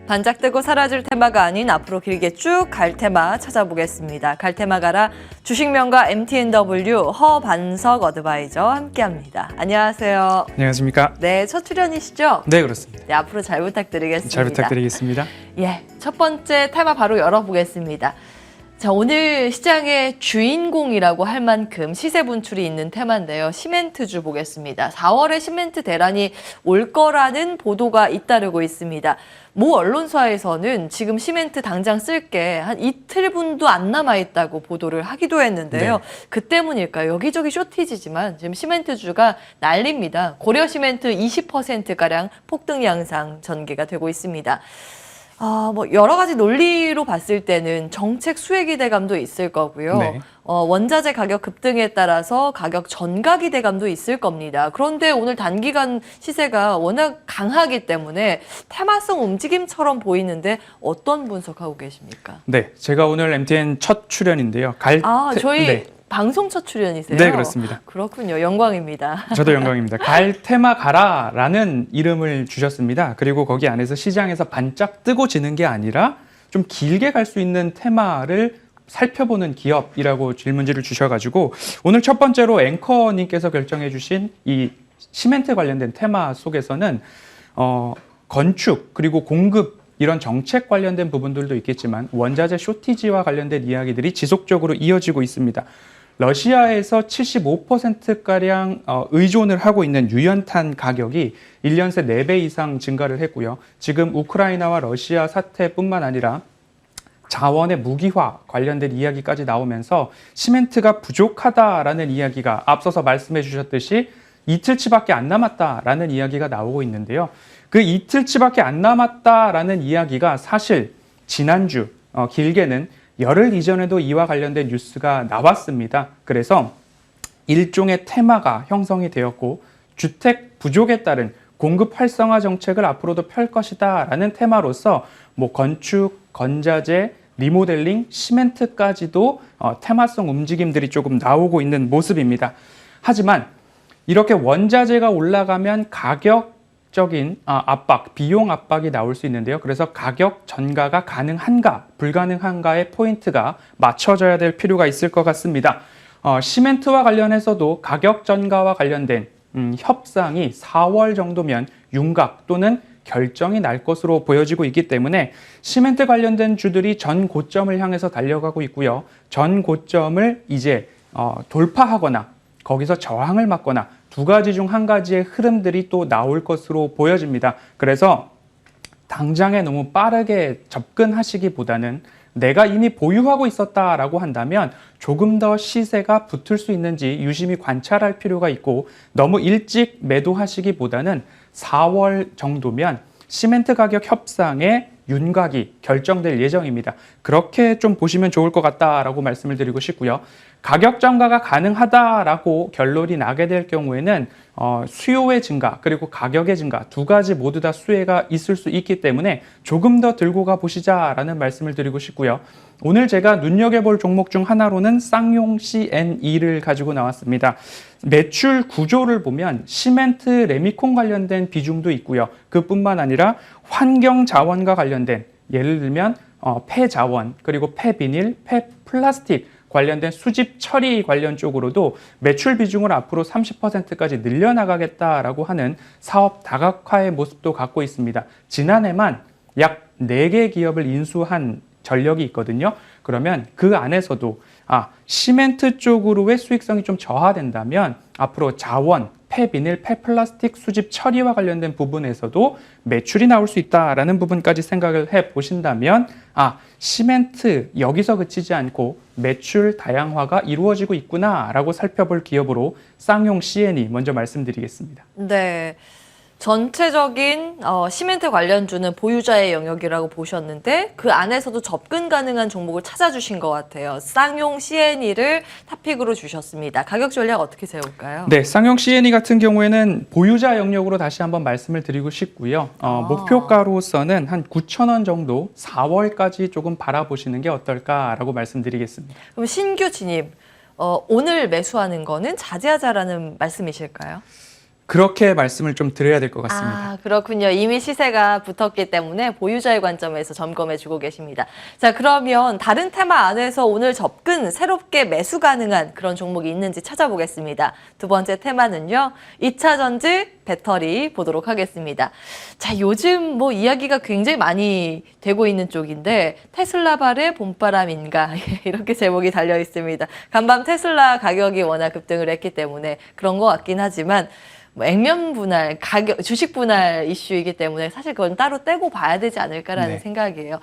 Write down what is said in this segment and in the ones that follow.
반짝 뜨고 사라질 테마가 아닌 앞으로 길게 쭉 갈 테마 찾아보겠습니다. 갈 테마 가라 주식명가 MTNW 허반석 어드바이저 함께합니다. 안녕하세요. 안녕하십니까? 네, 첫 출연이시죠? 네, 그렇습니다. 네, 앞으로 잘 부탁드리겠습니다. 잘 부탁드리겠습니다. 예, 첫 번째 테마 바로 열어보겠습니다. 자, 오늘 시장의 주인공이라고 할 만큼 시세 분출이 있는 테마인데요. 시멘트주 보겠습니다. 4월에 시멘트 대란이 올 거라는 보도가 잇따르고 있습니다. 모 언론사에서는 지금 시멘트 당장 쓸 게 한 이틀분도 안 남아있다고 보도를 하기도 했는데요. 네. 그 때문일까요? 여기저기 쇼티지지만 지금 시멘트주가 난립니다. 고려 시멘트 20%가량 폭등 양상 전개가 되고 있습니다. 뭐 여러 가지 논리로 봤을 때는 정책 수혜 기대감도 있을 거고요. 네. 원자재 가격 급등에 따라서 가격 전가 기대감도 있을 겁니다. 그런데 오늘 단기간 시세가 워낙 강하기 때문에 테마성 움직임처럼 보이는데 어떤 분석하고 계십니까? 네, 제가 오늘 MTN 첫 출연인데요. 저희 네. 방송 첫 출연이세요? 네, 그렇습니다. 그렇군요. 영광입니다. 저도 영광입니다. 갈 테마 가라라는 이름을 주셨습니다. 그리고 거기 안에서 시장에서 반짝 뜨고 지는 게 아니라 좀 길게 갈 수 있는 테마를 살펴보는 기업이라고 질문지를 주셔가지고 오늘 첫 번째로 앵커님께서 결정해 주신 이 시멘트 관련된 테마 속에서는 건축 그리고 공급 이런 정책 관련된 부분들도 있겠지만 원자재 쇼티지와 관련된 이야기들이 지속적으로 이어지고 있습니다. 러시아에서 75%가량 의존을 하고 있는 유연탄 가격이 1년 새 4배 이상 증가를 했고요. 지금 우크라이나와 러시아 사태뿐만 아니라 자원의 무기화 관련된 이야기까지 나오면서 시멘트가 부족하다라는 이야기가 앞서서 말씀해 주셨듯이 이틀치밖에 안 남았다라는 이야기가 나오고 있는데요. 그 이틀치밖에 안 남았다라는 이야기가 사실 지난주 길게는 열흘 이전에도 이와 관련된 뉴스가 나왔습니다. 그래서 일종의 테마가 형성이 되었고 주택 부족에 따른 공급 활성화 정책을 앞으로도 펼 것이다라는 테마로서 뭐 건축, 건자재, 리모델링, 시멘트까지도 테마성 움직임들이 조금 나오고 있는 모습입니다. 하지만 이렇게 원자재가 올라가면 가격적인 압박, 비용 압박이 나올 수 있는데요. 그래서 가격 전가가 가능한가, 불가능한가의 포인트가 맞춰져야 될 필요가 있을 것 같습니다. 시멘트와 관련해서도 가격 전가와 관련된 협상이 4월 정도면 윤곽 또는 결정이 날 것으로 보여지고 있기 때문에 시멘트 관련된 주들이 전 고점을 향해서 달려가고 있고요. 전 고점을 이제 돌파하거나 거기서 저항을 맞거나 두 가지 중 한 가지의 흐름들이 또 나올 것으로 보여집니다. 그래서 당장에 너무 빠르게 접근하시기보다는 내가 이미 보유하고 있었다라고 한다면 조금 더 시세가 붙을 수 있는지 유심히 관찰할 필요가 있고 너무 일찍 매도하시기보다는 4월 정도면 시멘트 가격 협상의 윤곽이 결정될 예정입니다. 그렇게 좀 보시면 좋을 것 같다라고 말씀을 드리고 싶고요. 가격 전가가 가능하다라고 결론이 나게 될 경우에는 수요의 증가 그리고 가격의 증가 두 가지 모두 다 수혜가 있을 수 있기 때문에 조금 더 들고 가 보시자라는 말씀을 드리고 싶고요. 오늘 제가 눈여겨볼 종목 중 하나로는 쌍용 CNE를 가지고 나왔습니다. 매출 구조를 보면 시멘트, 레미콘 관련된 비중도 있고요. 그뿐만 아니라 환경 자원과 관련된 예를 들면 폐자원 그리고 폐비닐, 폐플라스틱 관련된 수집 처리 관련 쪽으로도 매출 비중을 앞으로 30%까지 늘려나가겠다라고 하는 사업 다각화의 모습도 갖고 있습니다. 지난해만 약 4개 기업을 인수한 전력이 있거든요. 그러면 그 안에서도 시멘트 쪽으로의 수익성이 좀 저하된다면 앞으로 자원, 폐비닐, 폐플라스틱 수집 처리와 관련된 부분에서도 매출이 나올 수 있다라는 부분까지 생각을 해보신다면 시멘트 여기서 그치지 않고 매출 다양화가 이루어지고 있구나라고 살펴볼 기업으로 쌍용 CNE 먼저 말씀드리겠습니다. 네. 전체적인 시멘트 관련주는 보유자의 영역이라고 보셨는데 그 안에서도 접근 가능한 종목을 찾아주신 것 같아요. 쌍용 CNE를 탑픽으로 주셨습니다. 가격 전략 어떻게 세울까요? 네, 쌍용 CNE 같은 경우에는 보유자 영역으로 다시 한번 말씀을 드리고 싶고요. 목표가로서는 한 9,000원 정도 4월까지 조금 바라보시는 게 어떨까라고 말씀드리겠습니다. 그럼 신규 진입, 오늘 매수하는 거는 자제하자라는 말씀이실까요? 그렇게 말씀을 좀 드려야 될 것 같습니다. 아, 그렇군요. 이미 시세가 붙었기 때문에 보유자의 관점에서 점검해 주고 계십니다. 자, 그러면 다른 테마 안에서 오늘 접근, 새롭게 매수 가능한 그런 종목이 있는지 찾아보겠습니다. 두 번째 테마는요, 2차 전지 배터리 보도록 하겠습니다. 자, 요즘 뭐 이야기가 굉장히 많이 되고 있는 쪽인데 테슬라발의 봄바람인가 이렇게 제목이 달려 있습니다. 간밤 테슬라 가격이 워낙 급등을 했기 때문에 그런 것 같긴 하지만 뭐 액면 분할, 가격, 주식 분할 이슈이기 때문에 사실 그건 따로 떼고 봐야 되지 않을까라는 네. 생각이에요.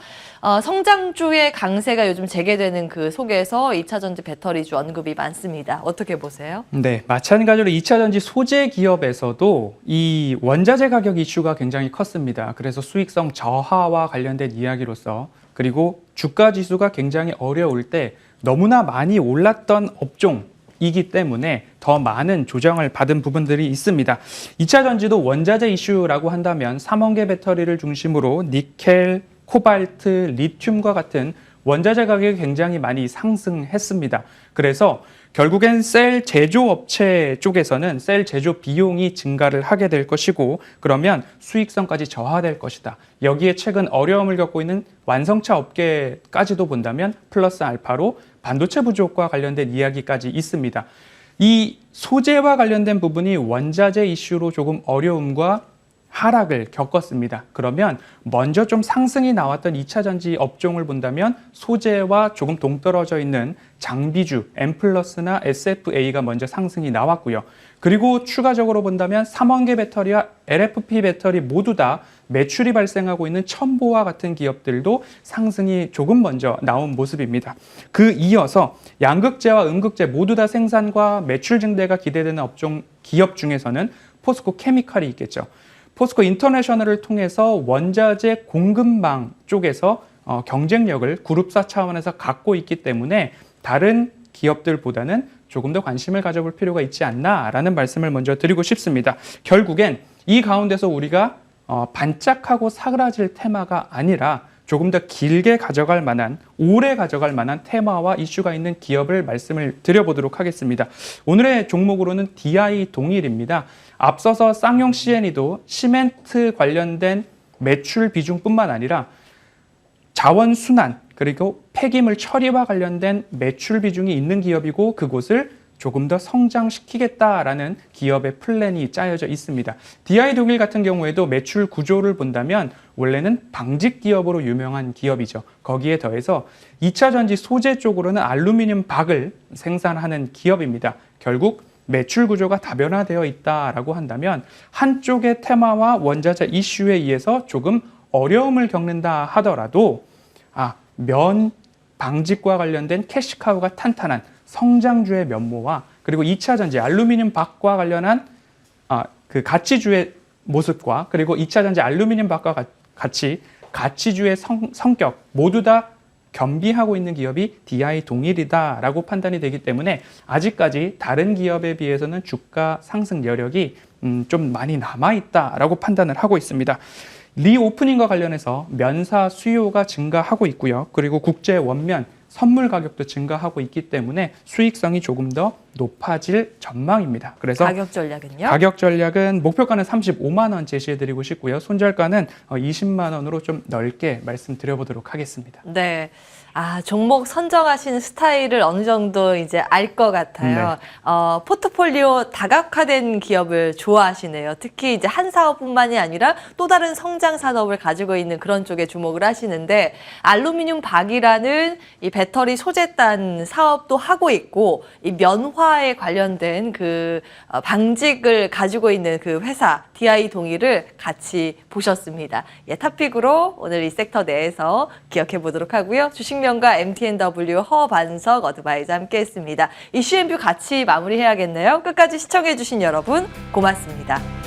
성장주의 강세가 요즘 재개되는 그 속에서 2차 전지 배터리주 언급이 많습니다. 어떻게 보세요? 네, 마찬가지로 2차 전지 소재 기업에서도 이 원자재 가격 이슈가 굉장히 컸습니다. 그래서 수익성 저하와 관련된 이야기로서 그리고 주가 지수가 굉장히 어려울 때 너무나 많이 올랐던 업종이기 때문에 더 많은 조정을 받은 부분들이 있습니다. 2차 전지도 원자재 이슈라고 한다면 삼원계 배터리를 중심으로 니켈, 코발트, 리튬과 같은 원자재 가격이 굉장히 많이 상승했습니다. 그래서 결국엔 셀 제조업체 쪽에서는 셀 제조 비용이 증가를 하게 될 것이고 그러면 수익성까지 저하될 것이다. 여기에 최근 어려움을 겪고 있는 완성차 업계까지도 본다면 플러스 알파로 반도체 부족과 관련된 이야기까지 있습니다. 이 소재와 관련된 부분이 원자재 이슈로 조금 어려움과 하락을 겪었습니다. 그러면 먼저 좀 상승이 나왔던 2차 전지 업종을 본다면 소재와 조금 동떨어져 있는 장비주, M+나 SFA가 먼저 상승이 나왔고요. 그리고 추가적으로 본다면 삼원계 배터리와 LFP 배터리 모두 다 매출이 발생하고 있는 첨보와 같은 기업들도 상승이 조금 먼저 나온 모습입니다. 그 이어서 양극재와 음극재 모두 다 생산과 매출 증대가 기대되는 업종 기업 중에서는 포스코 케미칼이 있겠죠. 포스코 인터내셔널을 통해서 원자재 공급망 쪽에서 경쟁력을 그룹사 차원에서 갖고 있기 때문에 다른 기업들보다는 조금 더 관심을 가져볼 필요가 있지 않나라는 말씀을 먼저 드리고 싶습니다. 결국엔 이 가운데서 우리가 반짝하고 사그라질 테마가 아니라 조금 더 길게 가져갈 만한, 오래 가져갈 만한 테마와 이슈가 있는 기업을 말씀을 드려보도록 하겠습니다. 오늘의 종목으로는 DI 동일입니다. 앞서서 쌍용 CNE도 시멘트 관련된 매출 비중뿐만 아니라 자원순환 그리고 폐기물 처리와 관련된 매출 비중이 있는 기업이고 그곳을 조금 더 성장시키겠다라는 기업의 플랜이 짜여져 있습니다. DI 동일 같은 경우에도 매출 구조를 본다면 원래는 방직 기업으로 유명한 기업이죠. 거기에 더해서 2차 전지 소재 쪽으로는 알루미늄 박을 생산하는 기업입니다. 결국 매출 구조가 다변화되어 있다라고 한다면 한쪽의 테마와 원자재 이슈에 의해서 조금 어려움을 겪는다 하더라도 면 방직과 관련된 캐시카우가 탄탄한 성장주의 면모와 그리고 2차 전지 알루미늄 박과 관련한 그 가치주의 모습과 그리고 2차 전지 알루미늄 박과 같이 가치주의 성격 모두 다 겸비하고 있는 기업이 DI 동일이다라고 판단이 되기 때문에 아직까지 다른 기업에 비해서는 주가 상승 여력이 좀 많이 남아있다라고 판단을 하고 있습니다. 리오프닝과 관련해서 면사 수요가 증가하고 있고요. 그리고 국제 원면 선물 가격도 증가하고 있기 때문에 수익성이 조금 더 높아질 전망입니다. 그래서 가격 전략은요? 가격 전략은 목표가는 35만 원 제시해드리고 싶고요. 손절가는 20만 원으로 좀 넓게 말씀드려보도록 하겠습니다. 네. 종목 선정하시는 스타일을 어느 정도 이제 알 것 같아요. 포트폴리오 다각화된 기업을 좋아하시네요. 특히 이제 한 사업뿐만이 아니라 또 다른 성장 산업을 가지고 있는 그런 쪽에 주목을 하시는데 알루미늄 박이라는 이 배터리 소재단 사업도 하고 있고 이 면화에 관련된 그 방직을 가지고 있는 그 회사 DI 동일을 같이 보셨습니다. 탑픽으로 오늘 이 섹터 내에서 기억해 보도록 하고요. 주식명가 MTNW 허반석 어드바이저 함께했습니다. 이슈앤뷰 같이 마무리해야겠네요. 끝까지 시청해 주신 여러분 고맙습니다.